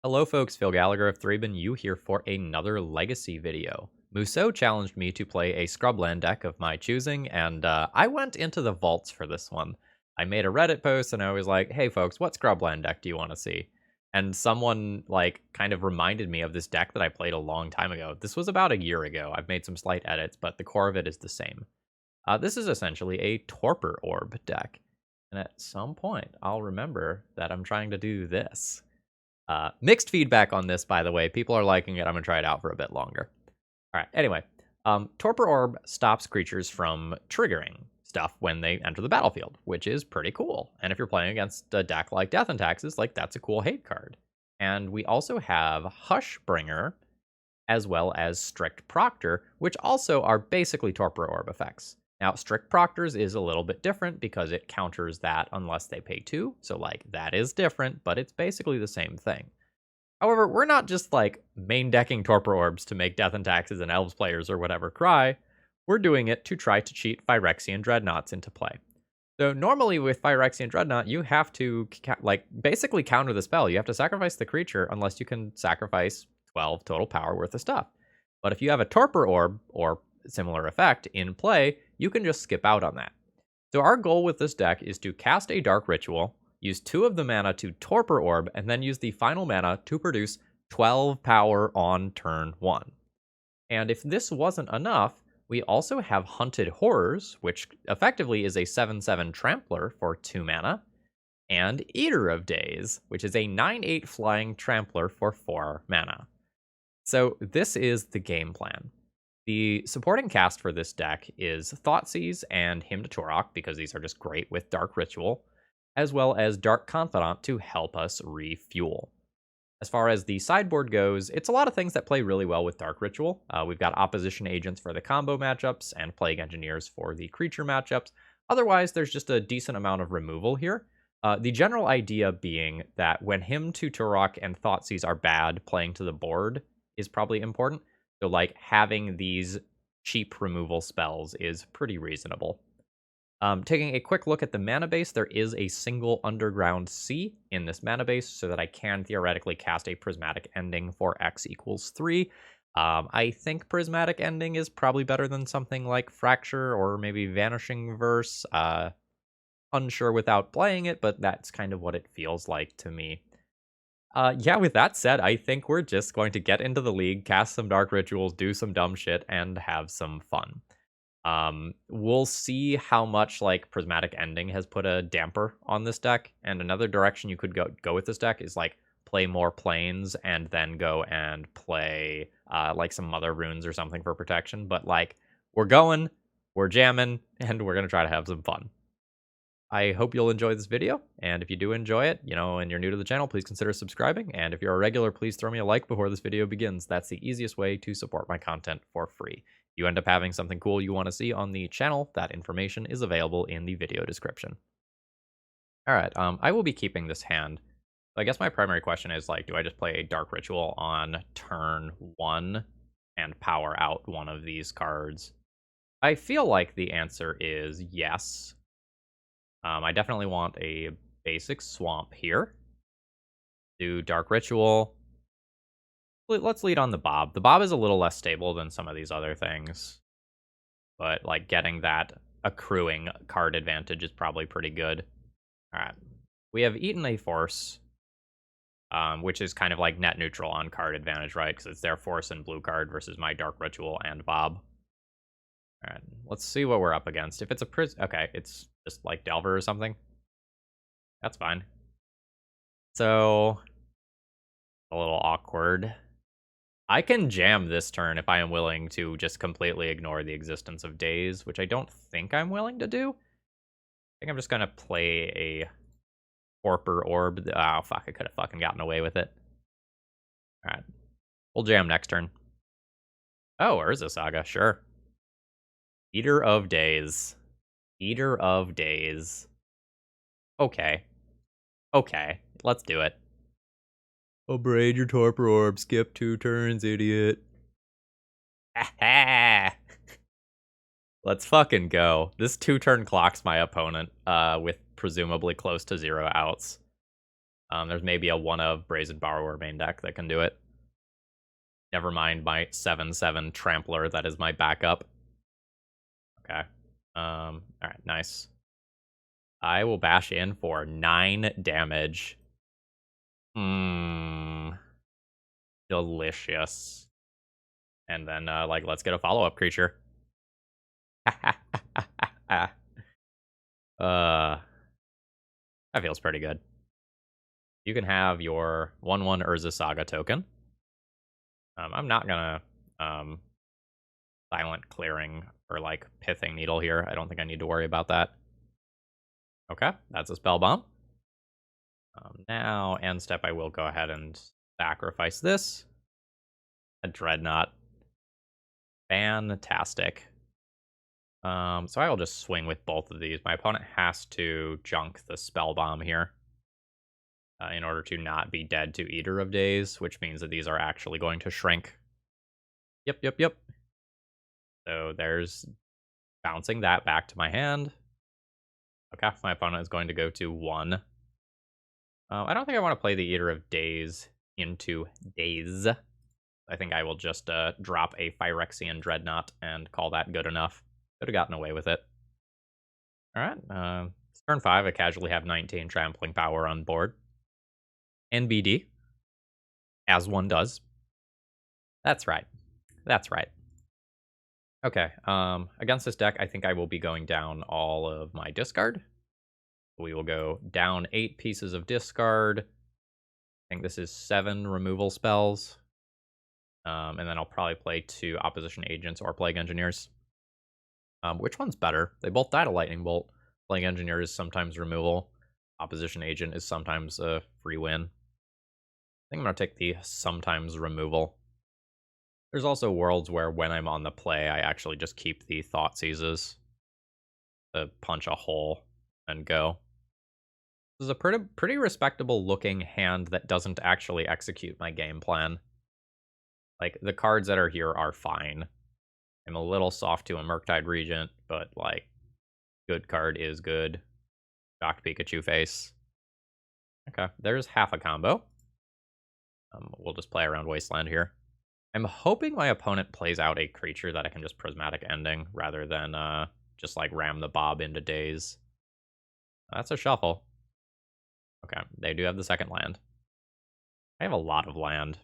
Hello folks, Phil Gallagher of ThrabenU here for another Legacy video. Musso challenged me to play a Scrubland deck of my choosing, and I went into the vaults for this one. I made a Reddit post and I was like, hey folks, what Scrubland deck do you want to see? And someone, kind of reminded me of this deck that I played a long time ago. This was about a year ago. I've made some slight edits, but the core of it is the same. This is essentially a Torpor Orb deck. And at some point, I'll remember that I'm trying to do this. Mixed feedback on this, by the way. People are liking it. I'm going to try it out for a bit longer. All right, anyway. Torpor Orb stops creatures from triggering stuff when they enter the battlefield, which is pretty cool. And if you're playing against a deck like Death and Taxes, that's a cool hate card. And we also have Hushbringer, as well as Strict Proctor, which also are basically Torpor Orb effects. Now, Strict Proctors is a little bit different because it counters that unless they pay 2, so that is different, but it's basically the same thing. However, we're not just main decking Torpor Orbs to make Death and Taxes and Elves players or whatever cry. We're doing it to try to cheat Phyrexian Dreadnoughts into play. So normally with Phyrexian Dreadnought, you have to basically counter the spell. You have to sacrifice the creature unless you can sacrifice 12 total power worth of stuff. But if you have a Torpor Orb or similar effect in play, you can just skip out on that. So our goal with this deck is to cast a Dark Ritual, use 2 of the mana to Torpor Orb, and then use the final mana to produce 12 power on turn 1. And if this wasn't enough, we also have Hunted Horrors, which effectively is a 7/7 Trampler for 2 mana, and Eater of Days, which is a 9/8 flying Trampler for 4 mana. So this is the game plan. The supporting cast for this deck is Thoughtseize and Hymn to Turok, because these are just great with Dark Ritual, as well as Dark Confidant to help us refuel. As far as the sideboard goes, it's a lot of things that play really well with Dark Ritual. We've got Opposition Agents for the combo matchups and Plague Engineers for the creature matchups. Otherwise, there's just a decent amount of removal here. The general idea being that when Hymn to Turok and Thoughtseize are bad, playing to the board is probably important. So having these cheap removal spells is pretty reasonable. Taking a quick look at the mana base, there is a single Underground Sea in this mana base so that I can theoretically cast a Prismatic Ending for X equals 3. I think Prismatic Ending is probably better than something like Fracture or maybe Vanishing Verse. Unsure without playing it, but that's kind of what it feels like to me. Yeah, with that said, I think we're just going to get into the league, cast some Dark Rituals, do some dumb shit, and have some fun. We'll see how much Prismatic Ending has put a damper on this deck, and another direction you could go with this deck is play more planes and then go and play some Mother Runes or something for protection. But we're going, we're jamming, and we're gonna try to have some fun. I hope you'll enjoy this video, and if you do enjoy it, and you're new to the channel, please consider subscribing, and if you're a regular, please throw me a like before this video begins. That's the easiest way to support my content for free. If you end up having something cool you want to see on the channel, that information is available in the video description. Alright, I will be keeping this hand. I guess my primary question is, do I just play a Dark Ritual on turn 1 and power out one of these cards? I feel like the answer is yes. I definitely want a basic Swamp here. Do Dark Ritual. Let's lead on the Bob. The Bob is a little less stable than some of these other things. But, getting that accruing card advantage is probably pretty good. Alright. We have Eaten a Force, which is kind of net neutral on card advantage, right? Because it's their Force and blue card versus my Dark Ritual and Bob. Alright, let's see what we're up against. If it's a okay, it's just Delver or something. That's fine. So, a little awkward. I can jam this turn if I am willing to just completely ignore the existence of Daze, which I don't think I'm willing to do. I think I'm just gonna play a Torpor Orb. Oh, fuck, I could have fucking gotten away with it. Alright, we'll jam next turn. Oh, Urza Saga, sure. Eater of Days. Eater of Days. Okay. Okay, let's do it. Abrade your Torpor Orb, skip 2 turns, idiot. Let's fucking go. This 2-turn clocks my opponent with presumably close to 0 outs. There's maybe a one of Brazen Borrower main deck that can do it. Never mind my 7/7 Trampler that is my backup. Okay. Alright, nice. I will bash in for 9 damage. Mmm. Delicious. And then, let's get a follow-up creature. That feels pretty good. You can have your 1/1 Urza Saga token. I'm not gonna silent clearing or pithing needle here. I don't think I need to worry about that. Okay, that's a spell bomb. Now, end step, I will go ahead and sacrifice this. A Dreadnought. Fantastic. So I will just swing with both of these. My opponent has to junk the spell bomb here in order to not be dead to Eater of Days, which means that these are actually going to shrink. Yep. So there's bouncing that back to my hand. Okay, my opponent is going to go to 1. I don't think I want to play the Eater of Days into Days. I think I will just drop a Phyrexian Dreadnought and call that good enough. Could have gotten away with it. Alright, turn 5, I casually have 19 trampling power on board. NBD. As one does. That's right. Okay, against this deck, I think I will be going down all of my discard. We will go down 8 pieces of discard. I think this is 7 removal spells. And then I'll probably play 2 Opposition Agents or Plague Engineers. Which one's better? They both die to Lightning Bolt. Plague Engineer is sometimes removal. Opposition Agent is sometimes a free win. I think I'm going to take the sometimes removal. There's also worlds where when I'm on the play, I actually just keep the Thoughtseizes to punch a hole and go. This is a pretty respectable looking hand that doesn't actually execute my game plan. Like, the cards that are here are fine. I'm a little soft to a Murktide Regent, but, good card is good. Shocked Pikachu face. Okay, there's half a combo. We'll just play around Wasteland here. I'm hoping my opponent plays out a creature that I can just Prismatic Ending, rather than just, ram the Bob into Daze. That's a shuffle. Okay, they do have the second land. I have a lot of land.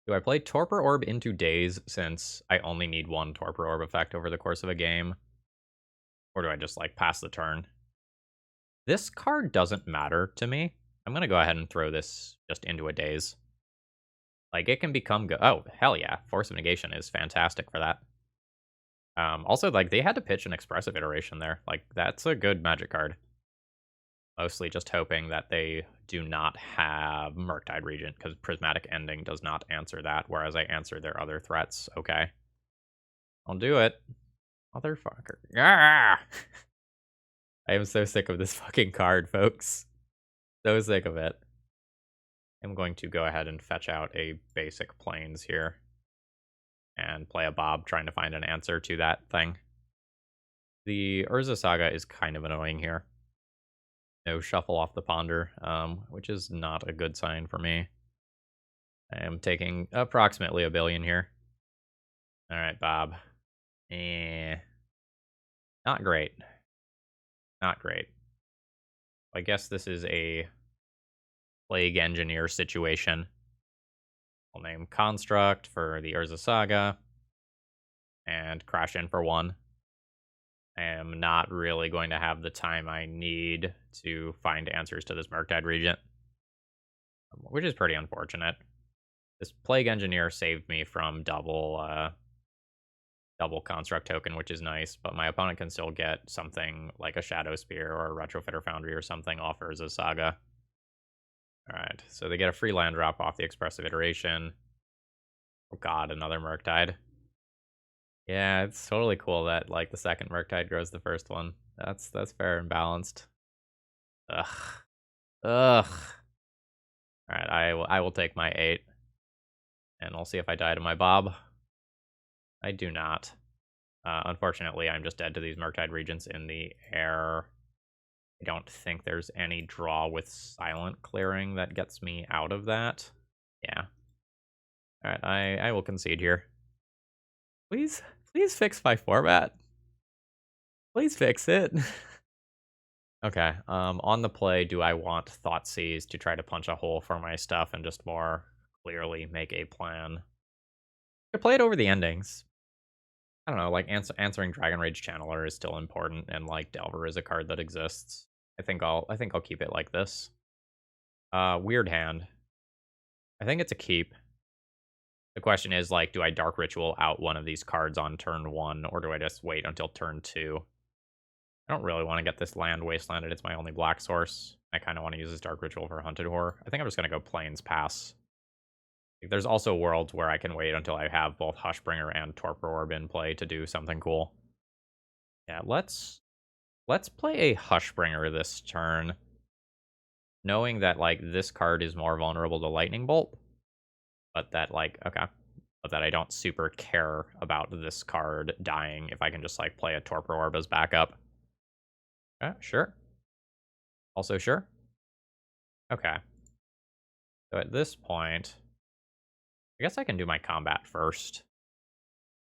Do I play Torpor Orb into Daze since I only need 1 Torpor Orb effect over the course of a game? Or do I just, pass the turn? This card doesn't matter to me. I'm going to go ahead and throw this just into a Daze. It can become good. Oh, hell yeah. Force of Negation is fantastic for that. Also, they had to pitch an expressive iteration there. That's a good Magic card. Mostly just hoping that they do not have Murktide Regent, because Prismatic Ending does not answer that, whereas I answer their other threats. Okay. I'll do it. Motherfucker. Ah! I am so sick of this fucking card, folks. So sick of it. I'm going to go ahead and fetch out a basic Plains here. And play a Bob trying to find an answer to that thing. The Urza Saga is kind of annoying here. No shuffle off the Ponder, which is not a good sign for me. I am taking approximately $1 billion here. Alright, Bob. Not great. Not great. I guess this is a Plague Engineer situation. I'll name Construct for the Urza Saga. And crash in for 1. I am not really going to have the time I need to find answers to this Murktide Regent, which is pretty unfortunate. This Plague Engineer saved me from double Construct token, which is nice, but my opponent can still get something like a Shadow Spear or a Retrofitter Foundry or something off Urza Saga. Alright, so they get a free land drop off the Expressive Iteration. Oh god, another Murktide. Yeah, it's totally cool that, the second Murktide grows the first one. That's fair and balanced. Ugh. Alright, I will take my 8. And we'll see if I die to my Bob. I do not. Unfortunately, I'm just dead to these Murktide Regents in the air. I don't think there's any draw with silent clearing that gets me out of that. Yeah. Alright, I will concede here. Please, please fix my format. Please fix it. Okay, on the play, do I want Thoughtseize to try to punch a hole for my stuff and just more clearly make a plan? I could play it over the endings. I don't know, like, answering Dragon Rage Channeler is still important, and, like, Delver is a card that exists. I think I'll keep it like this. Weird hand. I think it's a keep. The question is, like, do I Dark Ritual out one of these cards on turn 1, or do I just wait until turn 2? I don't really want to get this land wastelanded. It's my only black source. I kind of want to use this Dark Ritual for Hunted Horror. I think I'm just going to go Plains Pass. There's also worlds where I can wait until I have both Hushbringer and Torpor Orb in play to do something cool. Yeah, let's play a Hushbringer this turn, knowing that, like, this card is more vulnerable to Lightning Bolt, but that, like, okay, but that I don't super care about this card dying if I can just, like, play a Torpor Orb as backup. Sure. Also sure. Okay. So at this point, I guess I can do my combat first.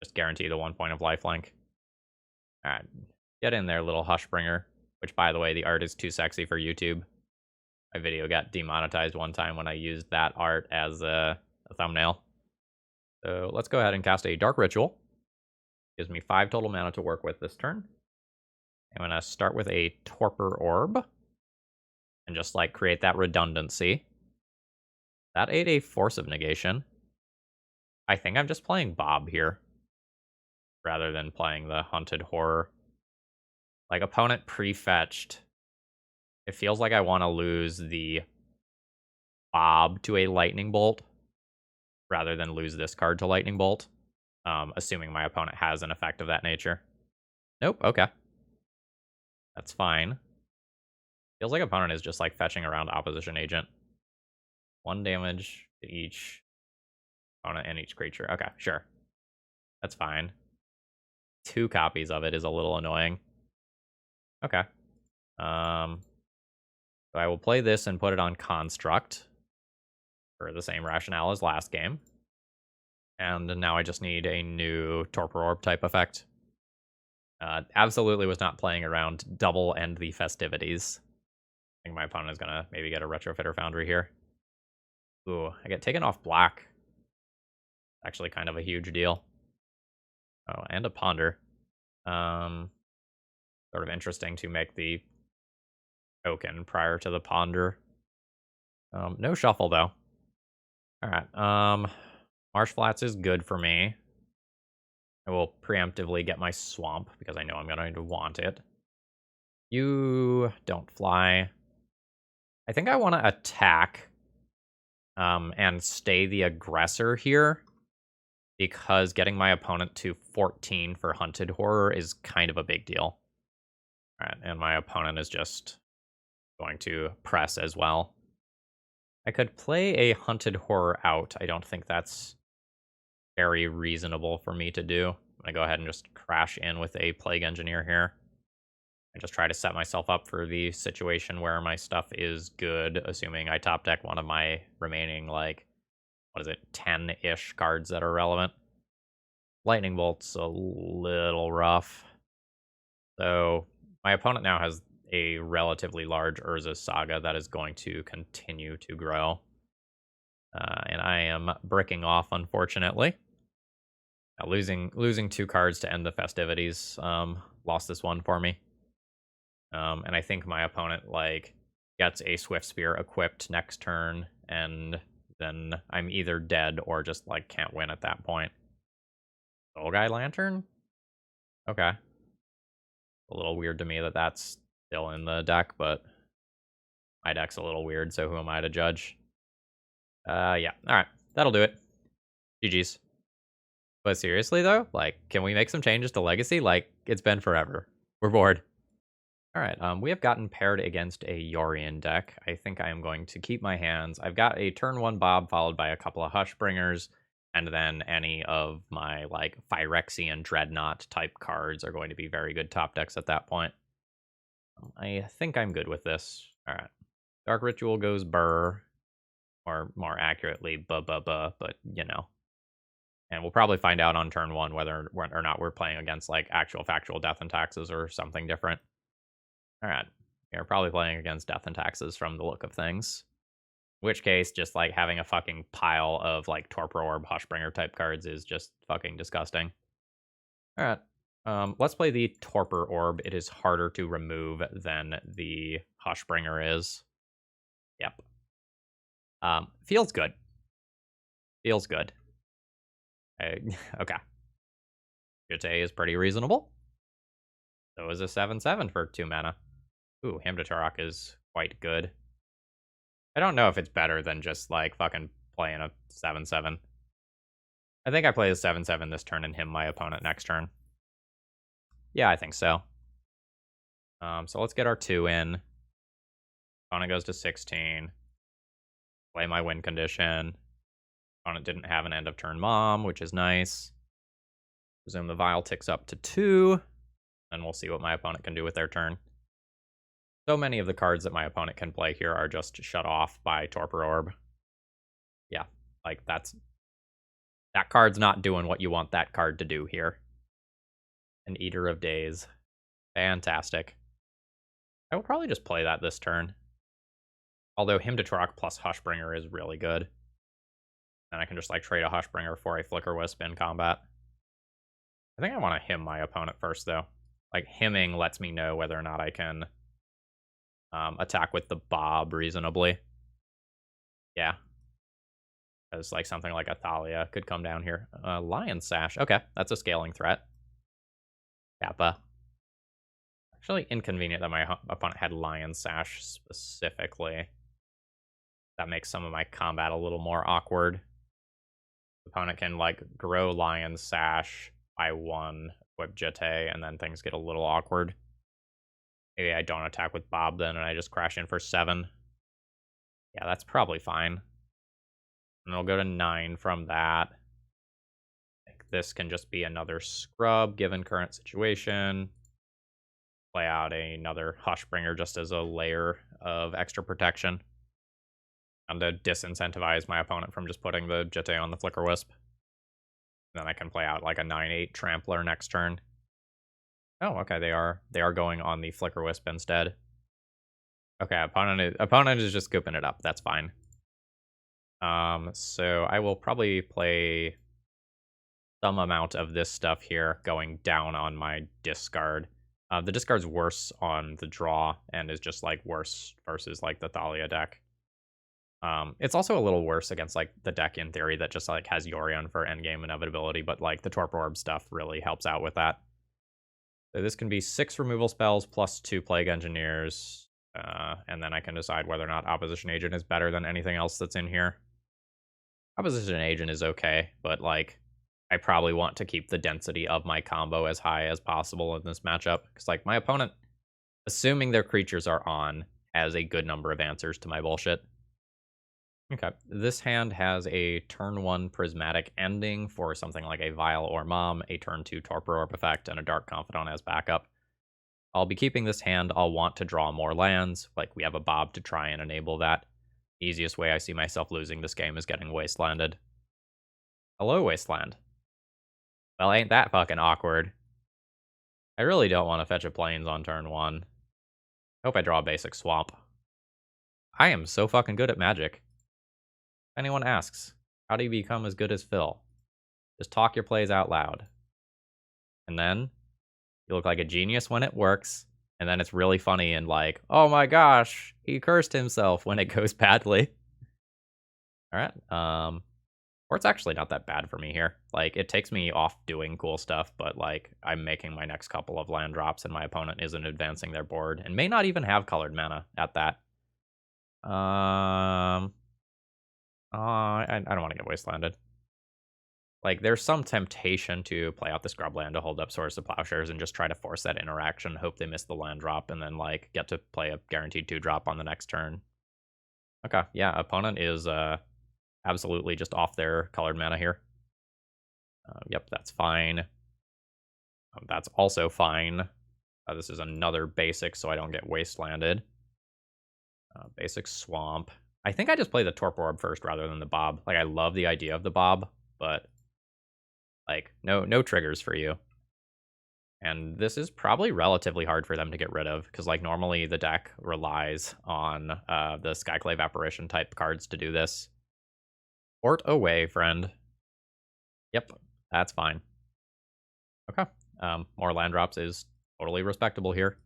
Just guarantee the 1 point of lifelink. Alright. Get in there, little Hushbringer. Which, by the way, the art is too sexy for YouTube. My video got demonetized one time when I used that art as a thumbnail. So let's go ahead and cast a Dark Ritual. Gives me 5 total mana to work with this turn. I'm going to start with a Torpor Orb. And just, like, create that redundancy. That ate a Force of Negation. I think I'm just playing Bob here, rather than playing the Hunted Horror. Like, opponent prefetched. It feels like I want to lose the Bob to a Lightning Bolt, rather than lose this card to Lightning Bolt, assuming my opponent has an effect of that nature. Nope, okay. That's fine. Feels like opponent is just, like, fetching around Opposition Agent. 1 damage to each opponent and each creature. Okay, sure. That's fine. 2 copies of it is a little annoying. Okay. So I will play this and put it on Construct for the same rationale as last game. And now I just need a new Torpor Orb type effect. Absolutely was not playing around double End the Festivities. I think my opponent is going to maybe get a Retrofitter Foundry here. Ooh, I get taken off black. Actually kind of a huge deal. Oh, and a Ponder. Sort of interesting to make the token prior to the Ponder. No Shuffle, though. Alright, Marsh Flats is good for me. I will preemptively get my Swamp, because I know I'm going to want it. You don't fly. I think I want to attack and stay the aggressor here, because getting my opponent to 14 for Hunted Horror is kind of a big deal. Alright, and my opponent is just going to press as well. I could play a Hunted Horror out. I don't think that's very reasonable for me to do. I'm going to go ahead and just crash in with a Plague Engineer here. And just try to set myself up for the situation where my stuff is good, assuming I top deck one of my remaining, like, 10-ish cards that are relevant. Lightning Bolt's a little rough. So my opponent now has a relatively large Urza's Saga that is going to continue to grow. And I am bricking off, unfortunately. Now, losing 2 cards to end the festivities lost this one for me. And I think my opponent, like, gets a Swift Spear equipped next turn, and then I'm either dead or just, like, can't win at that point. Soul Guide Lantern? Okay. A little weird to me that that's still in the deck, but my deck's a little weird, so who am I to judge? Yeah. Alright. That'll do it. GG's. But seriously, though, like, can we make some changes to Legacy? Like, it's been forever. We're bored. Alright, we have gotten paired against a Yorion deck. I think I am going to keep my hands. I've got a turn 1 Bob followed by a couple of Hushbringers, and then any of my, like, Phyrexian Dreadnought type cards are going to be very good top decks at that point. I think I'm good with this. All right. Dark Ritual goes burr, or more accurately, but you know. And we'll probably find out on turn 1 whether or not we're playing against, like, actual factual death and taxes or something different. All right. We're probably playing against death and taxes from the look of things. In which case, just, like, having a fucking pile of, like, Torpor Orb, Hushbringer type cards is just fucking disgusting. All right. Let's play the Torpor Orb. It is harder to remove than the Hushbringer is. Yep. Feels good. Feels good. Okay. Jite is pretty reasonable. So is a 7/7 for 2 mana. Ooh, Hymn to Turok is quite good. I don't know if it's better than just, like, fucking playing a 7/7. I think I play the 7/7 this turn and him my opponent next turn. Yeah, I think so. So let's get our 2 in. Opponent goes to 16. Play my win condition. Opponent didn't have an end of turn mom, which is nice. Presume the Vial ticks up to 2. And we'll see what my opponent can do with their turn. So many of the cards that my opponent can play here are just shut off by Torpor Orb. Yeah, like that card's not doing what you want that card to do here. An Eater of Days. Fantastic. I will probably just play that this turn. Although Hymn to Turok plus Hushbringer is really good. And I can just, like, trade a Hushbringer for a Flicker Wisp in combat. I think I want to hymn my opponent first, though. Like, hymning lets me know whether or not I can attack with the Bob reasonably. Yeah. Because, like, something like a Thalia could come down here. Lion Sash. Okay, that's a scaling threat. Kappa. Actually inconvenient that my opponent had Lion Sash specifically. That makes some of my combat a little more awkward. The opponent can, like, grow Lion Sash by 1, equip Jite, and then things get a little awkward. Maybe I don't attack with Bob then, and I just crash in for 7. Yeah, that's probably fine. And I'll go to 9 from that. I think this can just be another scrub, given current situation. Play out another Hushbringer just as a layer of extra protection. And to disincentivize my opponent from just putting the Jite on the Flicker Wisp. And then I can play out, like, a 9/8 Trampler next turn. Oh, okay, they are going on the Flicker Wisp instead. Okay, opponent is just scooping it up. That's fine. So I will probably play some amount of this stuff here going down on my discard. The discard's worse on the draw and is just, like, worse versus, like, the Thalia deck. It's also a little worse against, like, the deck in theory that just, like, has Yorion for endgame inevitability, but, like, the Torpor Orb stuff really helps out with that. So this can be 6 removal spells plus 2 Plague Engineers, and then I can decide whether or not Opposition Agent is better than anything else that's in here. Opposition Agent is okay, but, like, I probably want to keep the density of my combo as high as possible in this matchup, because, like, my opponent, assuming their creatures are on, has a good number of answers to my bullshit. Okay, this hand has a turn 1 Prismatic Ending for something like a Vial or Mom, a turn 2 Torpor Orb effect, and a Dark Confidant as backup. I'll be keeping this hand. I'll want to draw more lands, like we have a Bob to try and enable that. The easiest way I see myself losing this game is getting Wastelanded. Hello, Wasteland. Well, ain't that fucking awkward. I really don't want to fetch a Plains on turn 1. Hope I draw a basic Swamp. I am so fucking good at Magic. If anyone asks, how do you become as good as Phil? Just talk your plays out loud. And then you look like a genius when it works, and then it's really funny and like, oh my gosh, he cursed himself when it goes badly. Alright, or it's actually not that bad for me here. Like, it takes me off doing cool stuff, but, like, I'm making my next couple of land drops, and my opponent isn't advancing their board, and may not even have colored mana at that. I don't want to get Wastelanded. Like, there's some temptation to play out the Scrubland to hold up Swords to Plowshares and just try to force that interaction, hope they miss the land drop, and then, like, get to play a guaranteed 2-drop on the next turn. Okay, yeah, opponent is absolutely just off their colored mana here. Yep, that's fine. That's also fine. This is another basic, so I don't get wastelanded. Basic swamp. I think I just play the Torpor Orb first rather than the Bob. Like, I love the idea of the Bob, but like, no triggers for you. And this is probably relatively hard for them to get rid of, because like normally the deck relies on the Skyclave Apparition type cards to do this. Port away, friend. Yep, that's fine. Okay. More land drops is totally respectable here.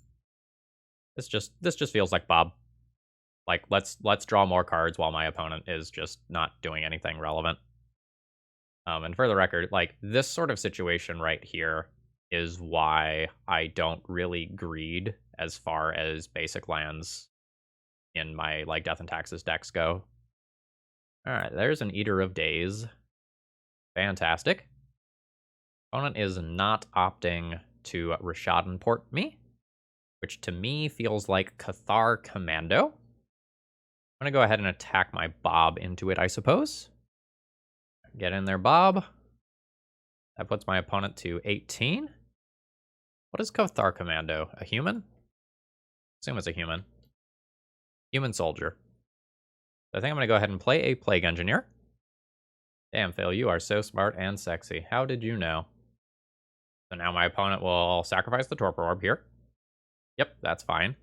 This just feels like Bob. Like, let's draw more cards while my opponent is just not doing anything relevant. And for the record, like, this sort of situation right here is why I don't really greed as far as basic lands in my, like, Death and Taxes decks go. Alright, there's an Eater of Days. Fantastic. Opponent is not opting to Rishadan port me, which to me feels like Cathar Commando. I'm going to go ahead and attack my Bob into it, I suppose. Get in there, Bob. That puts my opponent to 18. What is Cathar Commando? A human? Assume it's a human. Human soldier. So I think I'm going to go ahead and play a Plague Engineer. Damn, Phil, you are so smart and sexy. How did you know? So now my opponent will sacrifice the Torpor Orb here. Yep, that's fine.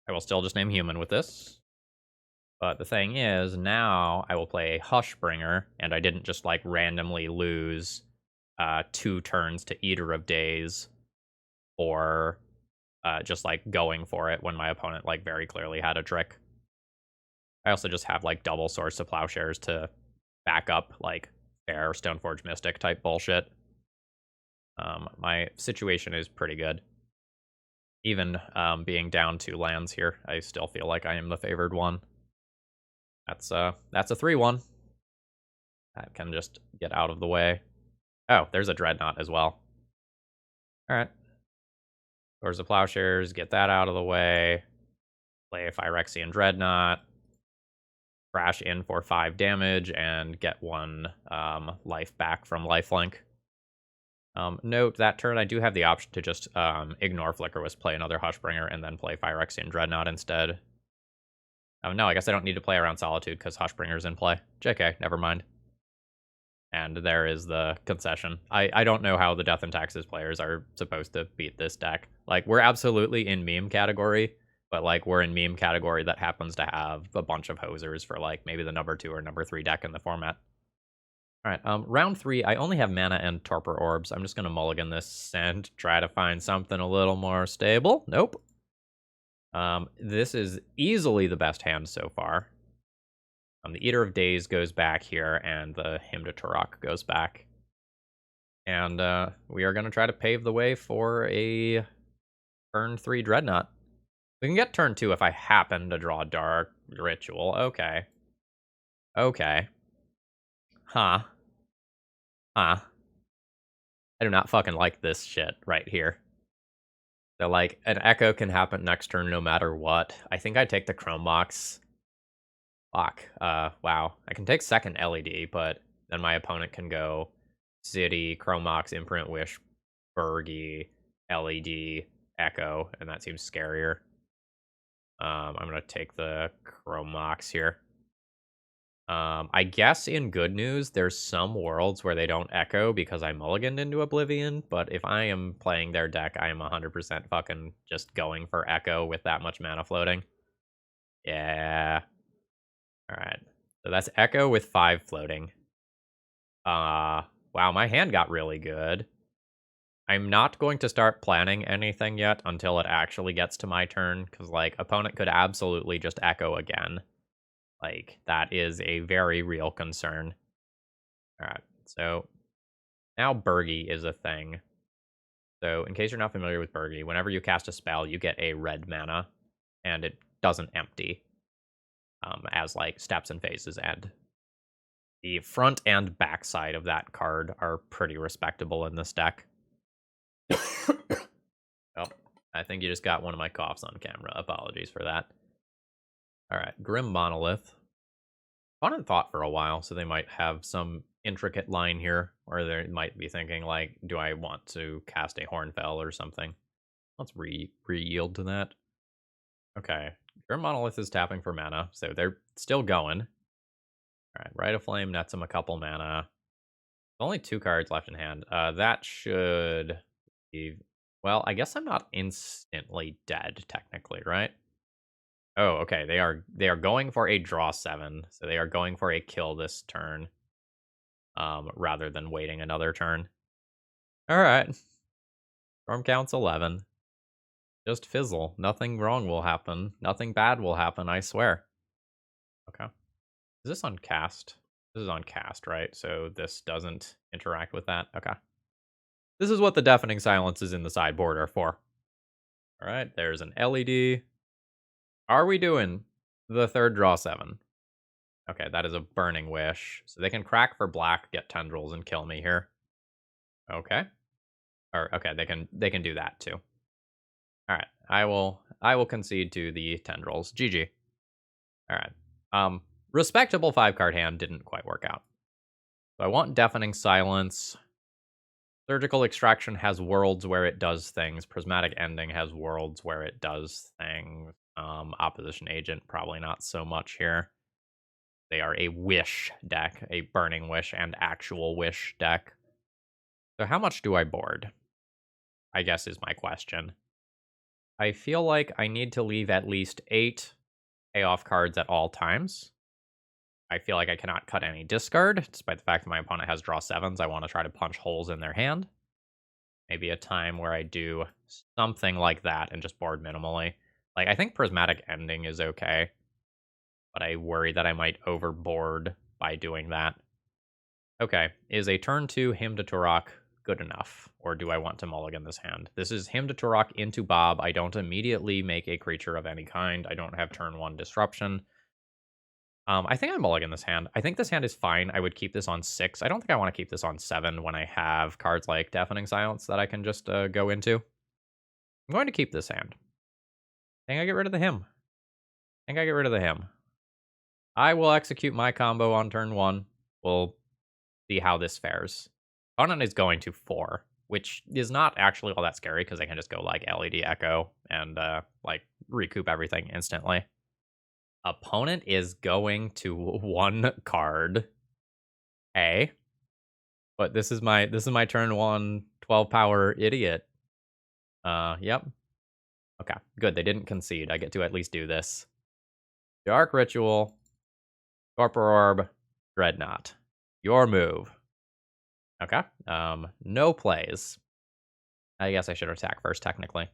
I will still just name human with this. But the thing is, now I will play a Hushbringer, and I didn't just, like, randomly lose 2 turns to Eater of Days, or just, like, going for it when my opponent, like, very clearly had a trick. I also just have, like, double Swords to Plowshares to back up, like, fair Stoneforge Mystic type bullshit. My situation is pretty good. Even being down 2 lands here, I still feel like I am the favored one. That's a 3-1. That can just get out of the way. Oh, there's a Dreadnought as well. Alright. Swords to Plowshares, get that out of the way. Play a Phyrexian Dreadnought. Crash in for 5 damage and get 1 life back from lifelink. Note, that turn I do have the option to just ignore Flickerwisp, play another Hushbringer, and then play Phyrexian Dreadnought instead. Oh, no, I guess I don't need to play around Solitude because Hushbringer's in play. JK, never mind. And there is the concession. I don't know how the Death and Taxes players are supposed to beat this deck. Like, we're absolutely in meme category, but, like, we're in meme category that happens to have a bunch of hosers for, like, maybe the number 2 or number 3 deck in the format. Alright, round 3, I only have mana and Torpor Orbs. I'm just going to mulligan this and try to find something a little more stable. Nope. This is easily the best hand so far. The Eater of Days goes back here, and the Hymn to Turok goes back. And we are going to try to pave the way for a turn 3 Dreadnought. We can get turn 2 if I happen to draw Dark Ritual. Okay. Okay. Huh. Huh. I do not fucking like this shit right here. So, like, an Echo can happen next turn no matter what. I think I take the Chrome Mox. Fuck. Wow. I can take second LED, but then my opponent can go City, Chrome Mox, Imprint Wish, Bergy, LED, Echo, and that seems scarier. I'm gonna take the Chrome Mox here. I guess in good news, there's some worlds where they don't Echo because I mulliganed into Oblivion, but if I am playing their deck, I am 100% fucking just going for Echo with that much mana floating. Yeah. Alright. So that's Echo with 5 floating. Wow, my hand got really good. I'm not going to start planning anything yet until it actually gets to my turn, because, like, opponent could absolutely just Echo again. Like, that is a very real concern. Alright, so now Bergy is a thing. So, in case you're not familiar with Bergy, whenever you cast a spell, you get a red mana, and it doesn't empty. As, like, steps and phases end. The front and back side of that card are pretty respectable in this deck. Oh, I think you just got one of my coughs on camera. Apologies for that. Alright, Grim Monolith. Opponent thought for a while, so they might have some intricate line here, or they might be thinking, like, do I want to cast a Hornfell or something? Let's re-yield to that. Okay. Grim Monolith is tapping for mana, so they're still going. Alright, Rite of Flame nets him a couple mana. Only 2 cards left in hand. That should be... Well, I guess I'm not instantly dead, technically, right? Oh, okay. They are going for a draw 7, so they are going for a kill this turn, rather than waiting another turn. Alright. Storm count's 11. Just fizzle. Nothing wrong will happen. Nothing bad will happen, I swear. Okay. Is this on cast? This is on cast, right? So this doesn't interact with that. Okay. This is what the deafening silences in the sideboard are for. All right, there's an LED. Are we doing the third draw 7? Okay, that is a Burning Wish. So they can crack for black, get tendrils, and kill me here. Okay. Or okay, they can do that too. All right, I will concede to the tendrils. GG. All right. Respectable 5-card hand didn't quite work out. So I want Deafening Silence. Surgical Extraction has worlds where it does things. Prismatic Ending has worlds where it does things. Opposition Agent, probably not so much here. They are a Wish deck, a Burning Wish and Actual Wish deck. So how much do I board? I guess is my question. I feel like I need to leave at least 8 payoff cards at all times. I feel like I cannot cut any discard, despite the fact that my opponent has draw 7s. I want to try to punch holes in their hand. Maybe a time where I do something like that and just board minimally. Like, I think Prismatic Ending is okay, but I worry that I might overboard by doing that. Okay, is a turn 2 Hymn to Turok good enough? Or do I want to mulligan this hand? This is Hymn to Turok into Bob. I don't immediately make a creature of any kind. I don't have turn 1 disruption. I think I mulligan this hand. I think this hand is fine. I would keep this on 6. I don't think I want to keep this on 7 when I have cards like Deafening Silence that I can just go into. I'm going to keep this hand. I think I get rid of the hymn. I will execute my combo on turn 1. We'll see how this fares. Opponent is going to 4, which is not actually all that scary because I can just go like LED Echo and like recoup everything instantly. Opponent is going to 1 card. A. But this is my turn 1 12 power idiot. Yep. Okay, good. They didn't concede. I get to at least do this. Dark Ritual, Torpor Orb, Dreadnought. Your move. Okay. No plays. I guess I should attack first, technically.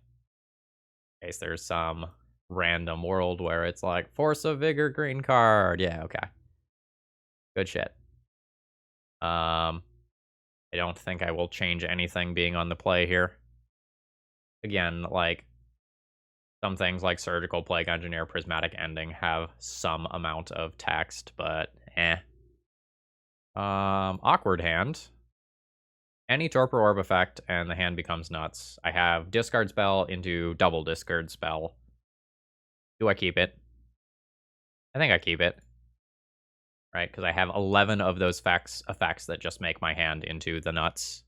In case there's some random world where it's like, Force of Vigor, green card. Yeah, okay. Good shit. I don't think I will change anything being on the play here. Again, like, some things like Surgical, Plague Engineer, Prismatic Ending have some amount of text, but eh. Awkward hand. Any Torpor Orb effect, and the hand becomes nuts. I have Discard Spell into double Discard Spell. Do I keep it? I think I keep it. Right, because I have 11 of those effects that just make my hand into the nuts.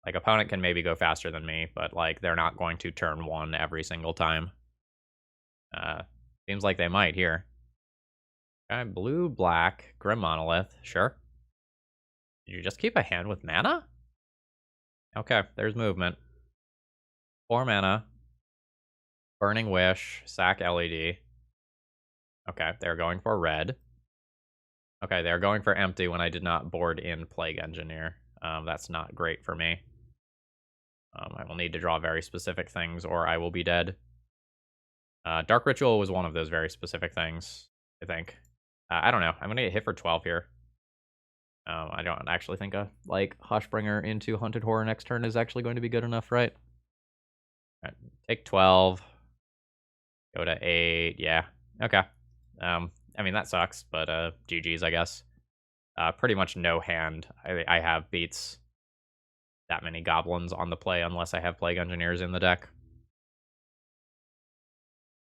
Like, opponent can maybe go faster than me, but, like, they're not going to turn 1 every single time. Seems like they might here. Okay, blue, black, Grim Monolith, sure. Did you just keep a hand with mana? Okay, there's movement. 4 mana. Burning Wish, sack LED. Okay, they're going for red. Okay, they're going for empty when I did not board in Plague Engineer. That's not great for me. I will need to draw very specific things or I will be dead. Dark Ritual was one of those very specific things, I think. I don't know. I'm going to get hit for 12 here. I don't actually think a like Hushbringer into Hunted Horror next turn is actually going to be good enough, right? All right, take 12. Go to 8. Yeah. Okay. I mean, that sucks, but GG's, I guess. Pretty much no hand I have beats that many goblins on the play unless I have Plague Engineers in the deck.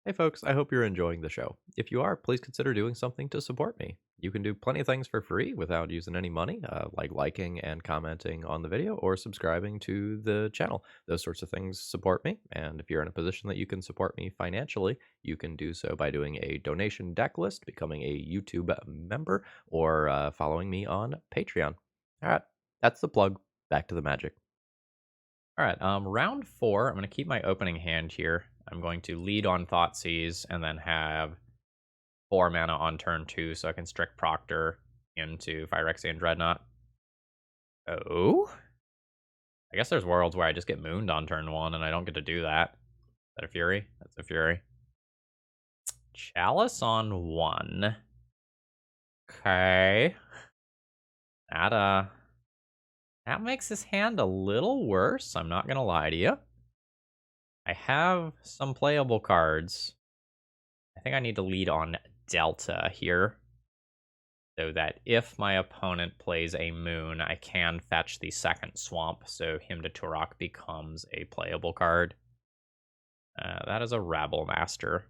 Hey folks, I hope you're enjoying the show. If you are, please consider doing something to support me. You can do plenty of things for free without using any money, like liking and commenting on the video or subscribing to the channel. Those sorts of things support me, and if you're in a position that you can support me financially, you can do so by doing a donation deck list, becoming a YouTube member, or following me on Patreon. All right, that's the plug. Back to the magic. All right, round 4, I'm going to keep my opening hand here. I'm going to lead on Thoughtseize and then have 4 mana on turn 2 so I can strict Proctor into Phyrexian Dreadnought. Oh? I guess there's worlds where I just get mooned on turn 1 and I don't get to do that. Is that a Fury? That's a Fury. Chalice on 1. Okay. That makes his hand a little worse, I'm not going to lie to you. I have some playable cards. I think I need to lead on Delta here, so that if my opponent plays a moon, I can fetch the second swamp, so Hymn to Turok becomes a playable card. That is a Rabble Master.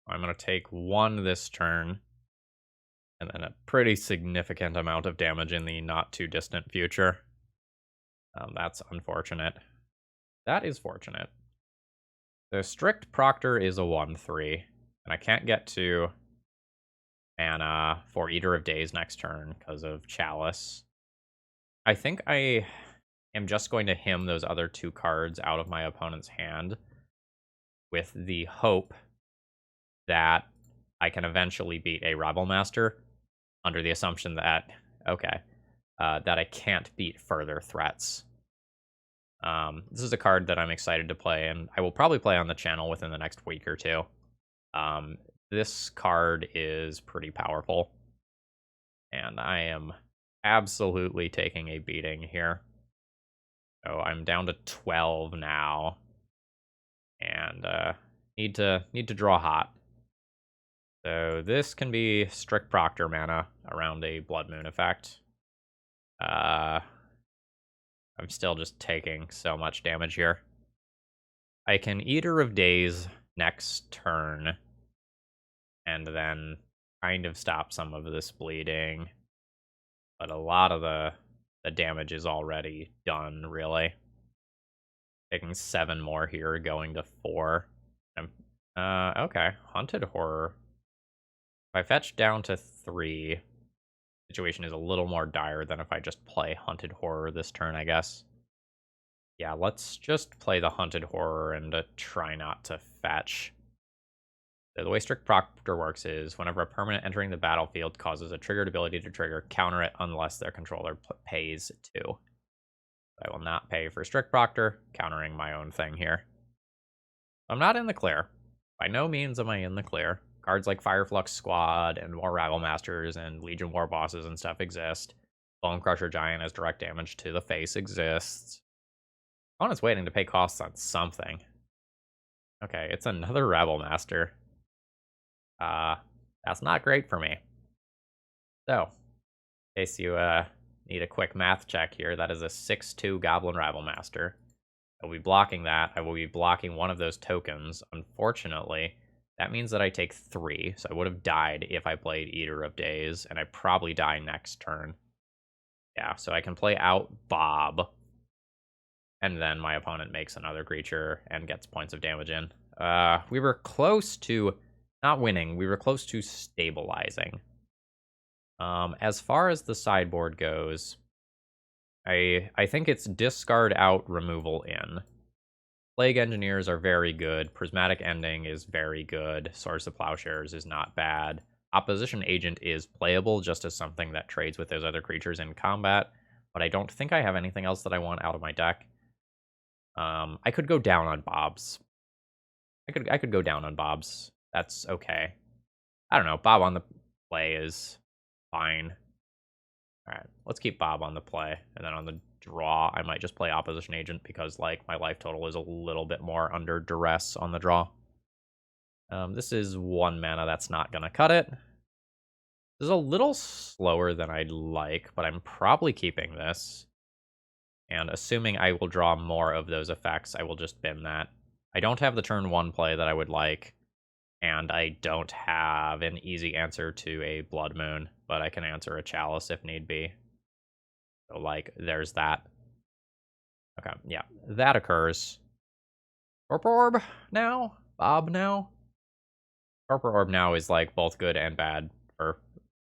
I'm going to take 1 this turn, and then a pretty significant amount of damage in the not-too-distant future. That's unfortunate. That is fortunate. So Strict Proctor is a 1/3, and I can't get to mana for Eater of Days next turn because of Chalice. I think I am just going to hymn those other 2 cards out of my opponent's hand with the hope that I can eventually beat a Rabble Master under the assumption that, that I can't beat further threats. This is a card that I'm excited to play, and I will probably play on the channel within the next week or 2. This card is pretty powerful, and I am absolutely taking a beating here. So I'm down to 12 now, and need to draw hot. So this can be Strict Proctor mana around a Blood Moon effect. I'm still just taking so much damage here. I can Eater of Days next turn, and then kind of stop some of this bleeding. But a lot of the damage is already done, really. Taking 7 more here, going to 4. Okay, Haunted Horror. If I fetch down to 3, situation is a little more dire than if I just play Haunted Horror this turn, I guess. Yeah, let's just play the Haunted Horror and try not to fetch. So the way Strict Proctor works is whenever a permanent entering the battlefield causes a triggered ability to trigger, counter it unless their controller pays 2. I will not pay for Strict Proctor, countering my own thing here. I'm not in the clear. By no means am I in the clear. Cards like Fireflux Squad and more Rabble Masters and Legion War Bosses and stuff exist. Bone Crusher Giant as direct damage to the face exists. Opponent's waiting to pay costs on something. Okay, it's another Rabble Master. That's not great for me. So, in case you need a quick math check here, that is a 6/2 Goblin Rabble Master. I will be blocking that. I will be blocking one of those tokens. Unfortunately, that means that I take 3, so I would have died if I played Eater of Days, and I probably die next turn. Yeah, so I can play out Bob, and then my opponent makes another creature and gets points of damage in. We were close to not winning. We were close to stabilizing. As far as the sideboard goes, I think it's discard out, removal in. Plague Engineers are very good. Prismatic Ending is very good. Swords to Plowshares is not bad. Opposition Agent is playable just as something that trades with those other creatures in combat, but I don't think I have anything else that I want out of my deck. I could go down on Bob's. I could go down on Bob's. That's okay. I don't know. Bob on the play is fine. All right, let's keep Bob on the play, and then on the draw, I might just play Opposition Agent because, like, my life total is a little bit more under duress on the draw. This is 1 mana. That's not gonna cut it. This is a little slower than I'd like, but I'm probably keeping this. And assuming I will draw more of those effects, I will just bin that. I don't have the turn 1 play that I would like. And I don't have an easy answer to a Blood Moon, but I can answer a Chalice if need be. So, like, there's that. Okay, yeah, that occurs. Torpor Orb now? Bob now? Torpor Orb now is, like, both good and bad for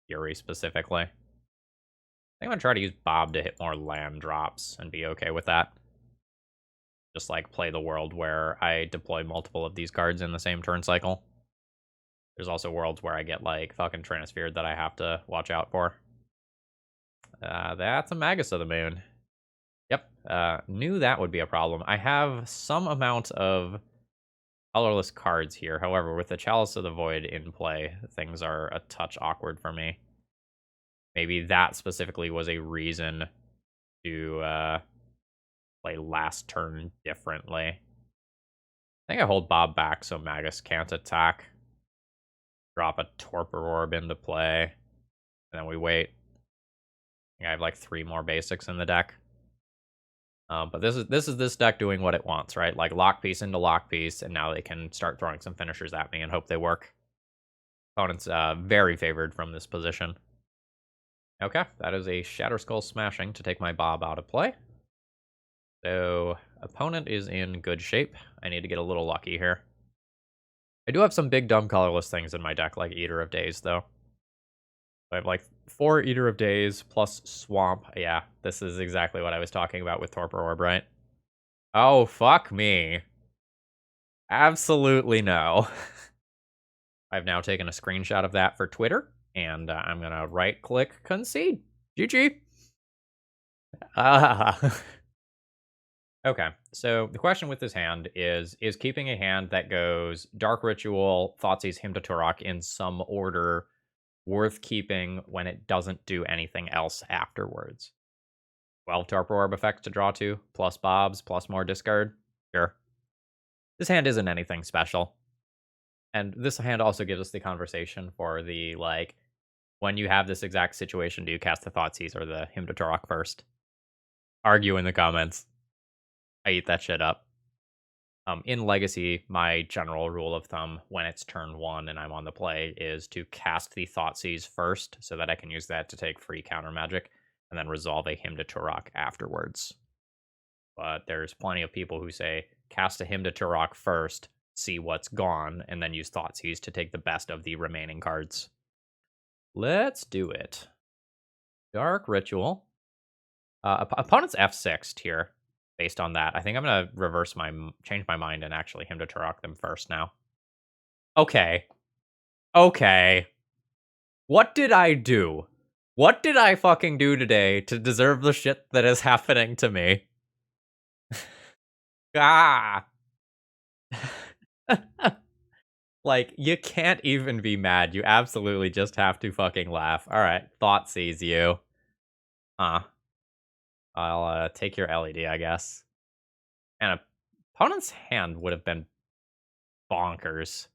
Fury specifically. I think I'm gonna try to use Bob to hit more land drops and be okay with that. Just, like, play the world where I deploy multiple of these cards in the same turn cycle. There's also worlds where I get, like, fucking transferred that I have to watch out for. That's a Magus of the Moon. Yep, knew that would be a problem. I have some amount of colorless cards here. However, with the Chalice of the Void in play, things are a touch awkward for me. Maybe that specifically was a reason to play last turn differently. I think I hold Bob back so Magus can't attack. Drop a Torpor Orb into play. And then we wait. I have like 3 more basics in the deck. But this is this deck doing what it wants, right? Like lock piece into lock piece, and now they can start throwing some finishers at me and hope they work. Opponent's very favored from this position. Okay, that is a Shatter Skull Smashing to take my Bob out of play. So, opponent is in good shape. I need to get a little lucky here. I do have some big dumb colorless things in my deck, like Eater of Days, though. I have like 4 Eater of Days plus Swamp. Yeah, this is exactly what I was talking about with Torpor Orb, right? Oh, fuck me. Absolutely no. I've now taken a screenshot of that for Twitter, and I'm going to right-click concede. GG. Okay, so the question with this hand is keeping a hand that goes Dark Ritual, Thoughtseize, Hymn to Turok in some order worth keeping when it doesn't do anything else afterwards? 12 Torpor Orb effects to draw 2, plus Bobs, plus more discard? Sure. This hand isn't anything special. And this hand also gives us the conversation for the, like, when you have this exact situation, do you cast the Thoughtseize or the Hymn to Turok first? Argue in the comments. I eat that shit up. In Legacy, my general rule of thumb when it's turn 1 and I'm on the play is to cast the Thoughtseize first so that I can use that to take free counter magic and then resolve a Hymn to Turok afterwards. But there's plenty of people who say cast a Hymn to Turok first, see what's gone, and then use Thoughtseize to take the best of the remaining cards. Let's do it. Dark Ritual. Opponent's F6'd here. Based on that, I think I'm gonna change my mind and actually Hymn to Turok them first now. Okay. Okay. What did I do? What did I fucking do today to deserve the shit that is happening to me? Ah! Like, you can't even be mad. You absolutely just have to fucking laugh. Alright, Thoughtseize you. I'll take your LED, I guess. And opponent's hand would have been bonkers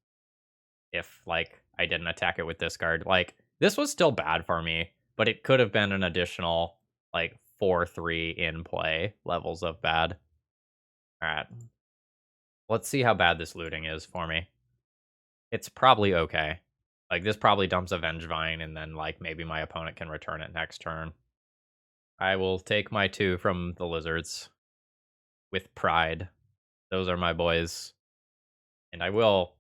if, like, I didn't attack it with discard. Like, this was still bad for me, but it could have been an additional, like, 4-3 in play levels of bad. Alright. Let's see how bad this looting is for me. It's probably okay. Like, this probably dumps a Vengevine, and then, like, maybe my opponent can return it next turn. I will take my 2 from the lizards. With pride. Those are my boys. And I will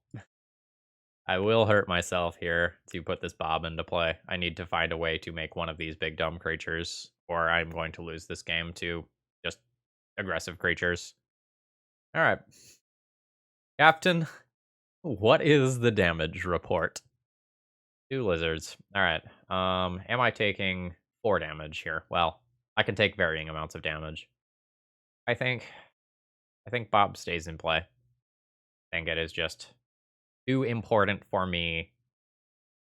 hurt myself here to put this Bob into play. I need to find a way to make one of these big dumb creatures, or I'm going to lose this game to just aggressive creatures. Alright. Captain, what is the damage report? 2 lizards. Alright. Am I taking 4 damage here? Well, I can take varying amounts of damage. I think Bob stays in play. I think it is just too important for me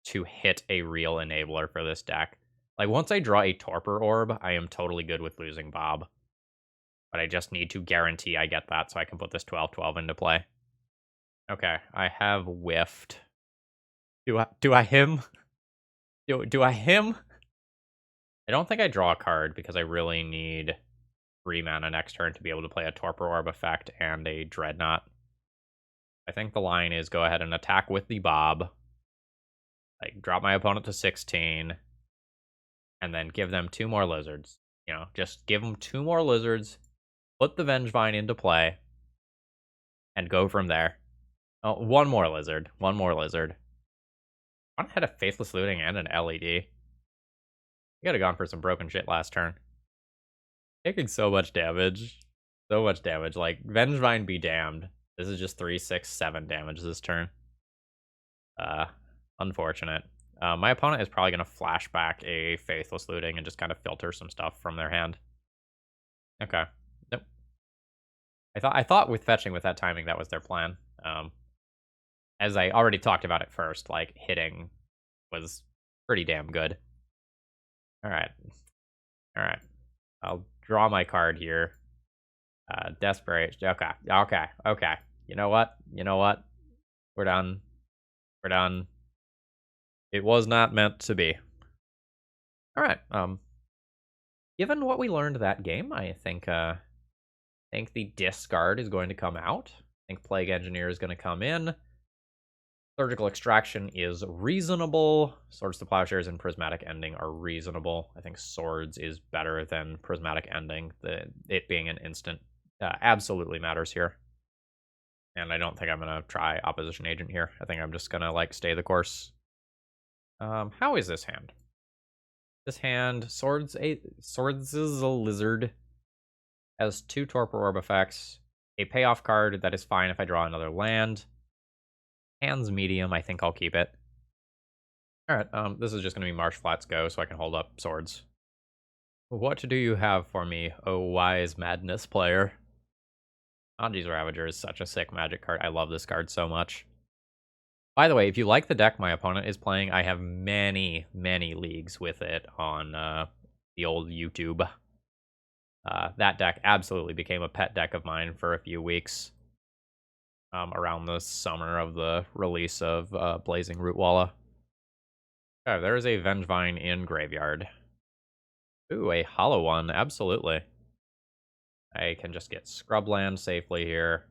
to hit a real enabler for this deck. Like, once I draw a Torpor Orb, I am totally good with losing Bob. But I just need to guarantee I get that so I can put this 12-12 into play. Okay, I have whiffed. Do I him? Do I him? I don't think I draw a card because I really need 3 mana next turn to be able to play a Torpor Orb effect and a Dreadnought. I think the line is go ahead and attack with the Bob. Like, drop my opponent to 16. And then give them 2 more lizards. You know, just give them 2 more lizards. Put the Vengevine into play. And go from there. Oh, 1 more lizard. 1 more lizard. I had a Faithless Looting and an LED. You could have gone for some broken shit last turn. Taking so much damage. So much damage. Like, Vengevine be damned. This is just 3, 6, 7 damage this turn. Unfortunate. My opponent is probably going to flashback a Faithless Looting and just kind of filter some stuff from their hand. Okay. Nope. I thought with fetching with that timing that was their plan. As I already talked about it first, like, hitting was pretty damn good. Alright. Alright. I'll draw my card here. Desperation. Okay. You know what? We're done. We're done. It was not meant to be. Alright, given what we learned that game, I think the discard is going to come out. I think Plague Engineer is going to come in. Surgical Extraction is reasonable. Swords to Plowshares and Prismatic Ending are reasonable. I think Swords is better than Prismatic Ending. It being an instant absolutely matters here. And I don't think I'm going to try Opposition Agent here. I think I'm just going to, like, stay the course. How is this hand? This hand, Swords is a lizard. Has 2 Torpor Orb effects. A payoff card that is fine if I draw another land. Hand's medium, I think I'll keep it. Alright, this is just going to be Marsh Flats Go, so I can hold up Swords. What do you have for me, oh wise madness player? Anji's Ravager is such a sick magic card. I love this card so much. By the way, if you like the deck my opponent is playing, I have many, many leagues with it on the old YouTube. That deck absolutely became a pet deck of mine for a few weeks. Around the summer of the release of Blazing Rootwalla. Okay, there is a Vengevine in Graveyard. Ooh, a hollow one, absolutely. I can just get Scrubland safely here,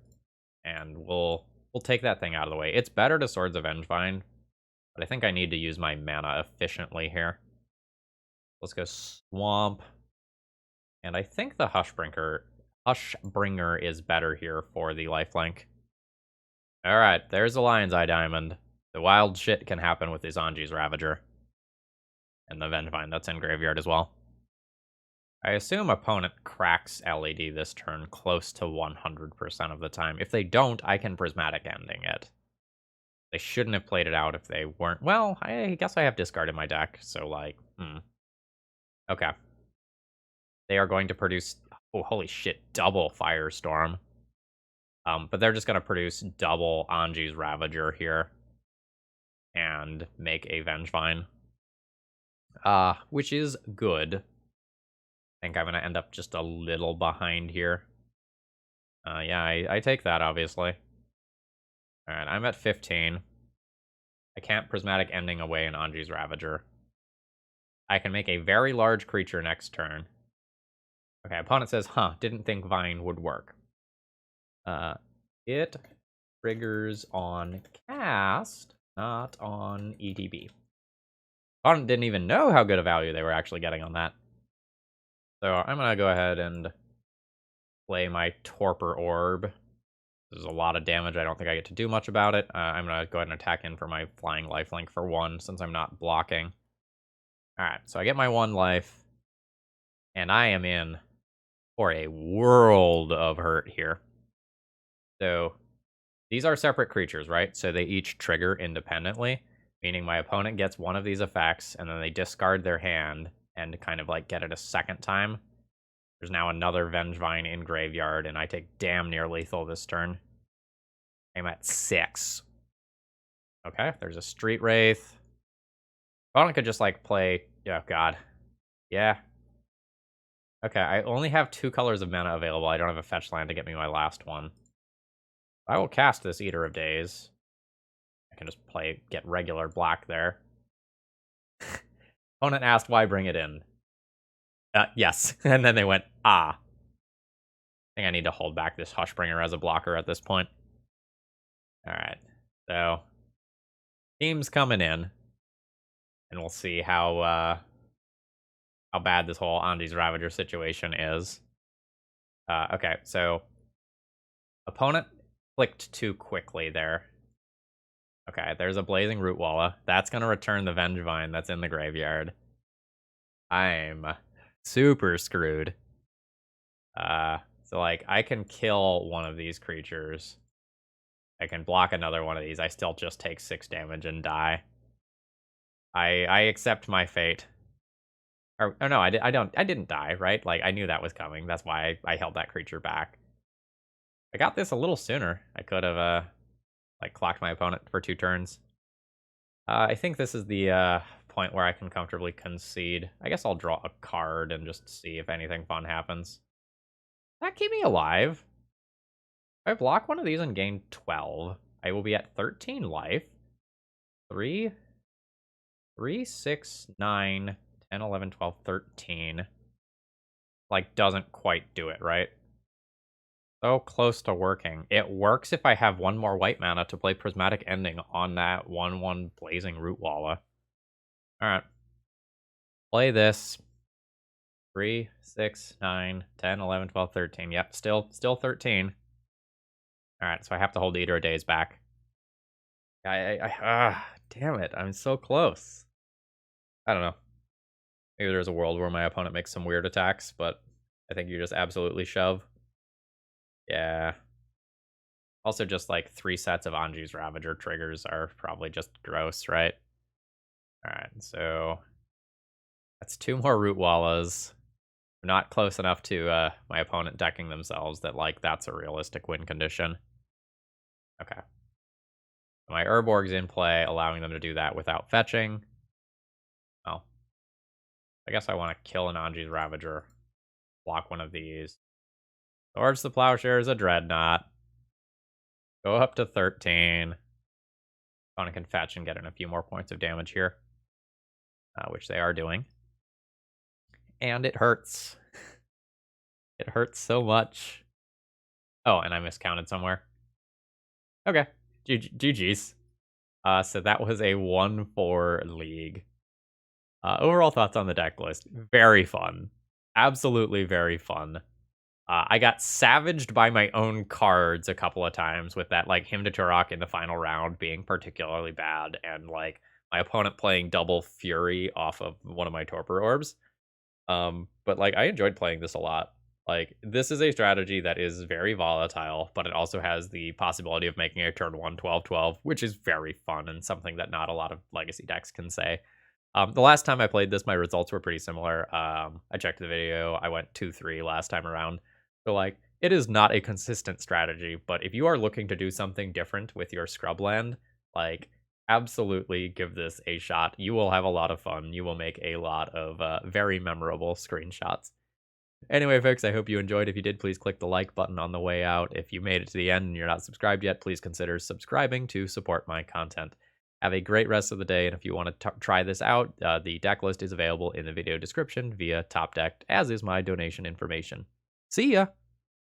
and we'll take that thing out of the way. It's better to Swords of Vengevine, but I think I need to use my mana efficiently here. Let's go Swamp. And I think the Hushbringer is better here for the lifelink. Alright, there's the Lion's Eye Diamond. The wild shit can happen with the Anji's Ravager. And the Vengevine that's in Graveyard as well. I assume opponent cracks LED this turn close to 100% of the time. If they don't, I can Prismatic Ending it. They shouldn't have played it out if they weren't. Well, I guess I have discard in my deck, so, like, Okay. They are going to produce, oh, holy shit, double Firestorm. But they're just going to produce double Anji's Ravager here. And make a Vengevine. Which is good. I think I'm going to end up just a little behind here. Yeah, I take that, obviously. Alright, I'm at 15. I can't Prismatic Ending away an Anji's Ravager. I can make a very large creature next turn. Okay, opponent says, didn't think Vine would work. It triggers on cast, not on ETB. Opponent didn't even know how good a value they were actually getting on that. So I'm going to go ahead and play my Torpor Orb. There's a lot of damage. I don't think I get to do much about it. I'm going to go ahead and attack in for my Flying Lifelink for 1, since I'm not blocking. Alright, so I get my 1 life. And I am in for a world of hurt here. So, these are separate creatures, right? So they each trigger independently, meaning my opponent gets one of these effects, and then they discard their hand, and kind of, like, get it a second time. There's now another Vengevine in Graveyard, and I take damn near lethal this turn. I'm at 6. Okay, there's a Street Wraith. Opponent could just, like, play... Oh, God. Yeah. Okay, I only have 2 colors of mana available. I don't have a fetch land to get me my last one. I will cast this Eater of Days. I can just get regular black there. Opponent asked why bring it in. Yes. And then they went, I think I need to hold back this Hushbringer as a blocker at this point. Alright, So, team's coming in, and we'll see how bad this whole Anji's Ravager situation is. Okay, so opponent clicked too quickly there. Okay, there's a Blazing Rootwalla. That's going to return the Vengevine that's in the graveyard. I'm super screwed. So, like, I can kill one of these creatures. I can block another one of these. I still just take 6 damage and die. I accept my fate. Or no, I didn't die, right? Like, I knew that was coming. That's why I held that creature back. I got this a little sooner. I could have, like, clocked my opponent for 2 turns. I think this is the point where I can comfortably concede. I guess I'll draw a card and just see if anything fun happens. That keep me alive. If I block one of these and gain 12, I will be at 13 life. 3, 6, 9, 10, 11, 12, 13. Like, doesn't quite do it, right? So close to working. It works if I have 1 more white mana to play Prismatic Ending on that 1/1 Blazing Rootwalla. Alright. Play this. 3, 6, 9, 10, 11, 12, 13. Yep, still 13. Alright, so I have to hold Eater of Days back. Damn it, I'm so close. I don't know. Maybe there's a world where my opponent makes some weird attacks, but I think you just absolutely shove. Yeah. Also, just like 3 sets of Anji's Ravager triggers are probably just gross, right? Alright, so that's 2 more Rootwallas. Not close enough to my opponent decking themselves that, like, that's a realistic win condition. Okay. My Urborg's in play, allowing them to do that without fetching. Oh. I guess I want to kill an Anji's Ravager. Block one of these. Towards the Plowshare is a Dreadnought. Go up to 13. Opponent can fetch and get in a few more points of damage here. Which they are doing. And it hurts. It hurts so much. Oh, and I miscounted somewhere. Okay. GG's. So that was a 1-4 league. Overall thoughts on the deck list. Very fun. Absolutely very fun. I got savaged by my own cards a couple of times with that, like, Hymn to Turok in the final round being particularly bad, and, like, my opponent playing double Fury off of one of my Torpor Orbs. But, like, I enjoyed playing this a lot. Like, this is a strategy that is very volatile, but it also has the possibility of making a turn 1 12/12, which is very fun and something that not a lot of Legacy decks can say. The last time I played this, my results were pretty similar. I checked the video. I went 2-3 last time around. So, like, it is not a consistent strategy, but if you are looking to do something different with your Scrubland, like, absolutely give this a shot. You will have a lot of fun. You will make a lot of very memorable screenshots. Anyway, folks, I hope you enjoyed. If you did, please click the like button on the way out. If you made it to the end and you're not subscribed yet, please consider subscribing to support my content. Have a great rest of the day, and if you want to try this out, the deck list is available in the video description via Top Deck, as is my donation information. See ya!